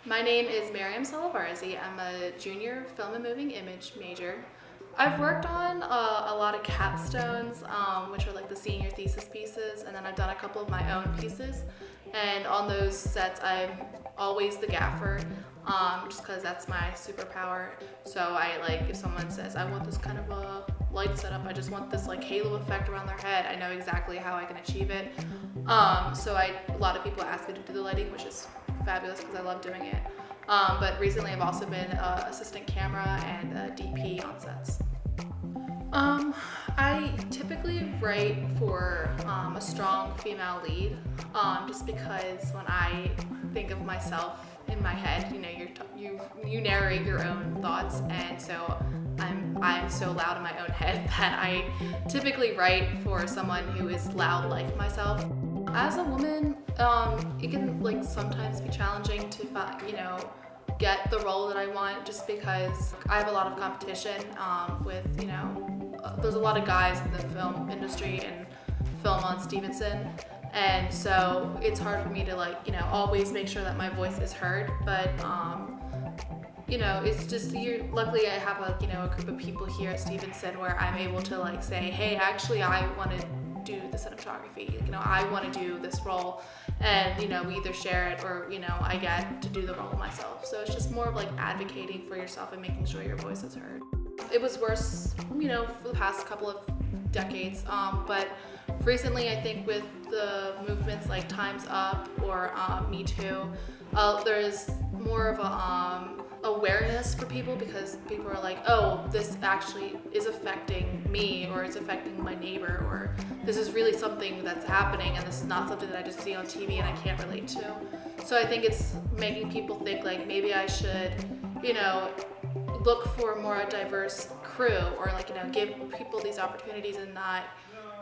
My name is Miriam Salavarzi. I'm a junior film and moving image major. I've worked on a lot of capstones, which are like the senior thesis pieces, and then I've done a couple of my own pieces. And on those sets, I'm always the gaffer, just because that's my superpower. So if someone says, I want this kind of a light setup, I just want this like halo effect around their head, I know exactly how I can achieve it. A lot of people ask me to do the lighting, which is fabulous because I love doing it. But recently I've also been assistant camera and a DP on sets. I typically write for a strong female lead, just because when I think of myself in my head, you narrate your own thoughts, and so I'm so loud in my own head that I typically write for someone who is loud like myself. As a woman, it can sometimes be challenging to get the role that I want, just because I have a lot of competition with there's a lot of guys in the film industry and film on Stevenson, and so it's hard for me to always make sure that my voice is heard. But it's just luckily I have a group of people here at Stevenson where I'm able to say, hey, actually I want to do the cinematography, I want to do this role, and we either share it or I get to do the role myself. So it's just more of advocating for yourself and making sure your voice is heard. It was worse for the past couple of decades, but recently I think with the movements like Time's Up or Me Too, there's more of a awareness for people, because people are like, oh, this actually is affecting me, or it's affecting my neighbor, or this is really something that's happening, and this is not something that I just see on TV and I can't relate to. So I think it's making people think maybe I should, look for more a diverse crew, or give people these opportunities and not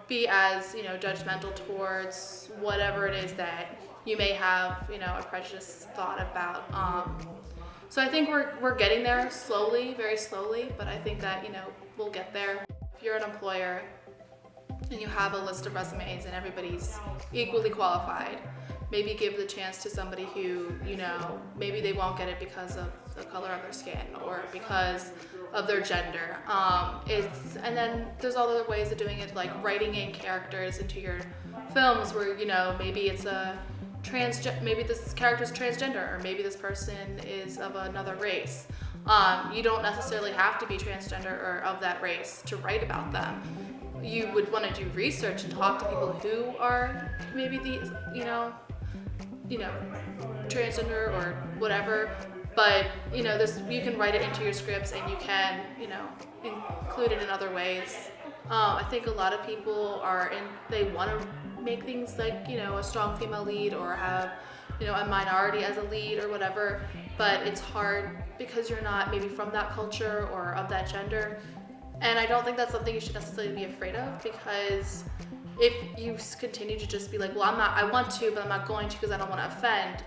be as judgmental towards whatever it is that you may have a prejudiced thought about. So I think we're getting there slowly, very slowly, but I think that we'll get there. If you're an employer and you have a list of resumes and everybody's equally qualified, maybe give the chance to somebody who maybe they won't get it because of the color of their skin or because of their gender. And then there's all other ways of doing it, like writing in characters into your films where maybe it's maybe this character's transgender, or maybe this person is of another race. You don't necessarily have to be transgender or of that race to write about them. You would want to do research and talk to people who are maybe these, transgender or whatever. But you can write it into your scripts, and you can include it in other ways. I think a lot of people they want to make things a strong female lead, or have a minority as a lead or whatever, but it's hard because you're not maybe from that culture or of that gender. And I don't think that's something you should necessarily be afraid of, because if you continue to just be like, well, I want to, but I'm not going to because I don't want to offend,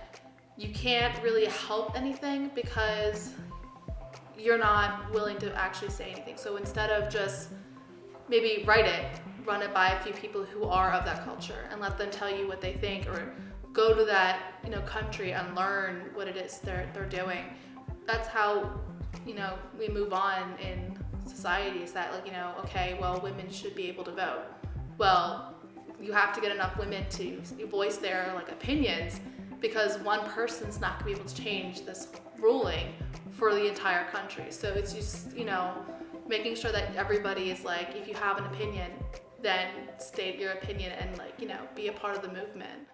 you can't really help anything because you're not willing to actually say anything. So instead of just maybe run it by a few people who are of that culture and let them tell you what they think, or go to that country and learn what it is they're doing. That's how we move on in society, is that okay, well, women should be able to vote. Well, you have to get enough women to voice their opinions, because one person's not going to be able to change this ruling for the entire country. So it's just making sure that everybody is if you have an opinion, then state your opinion and be a part of the movement.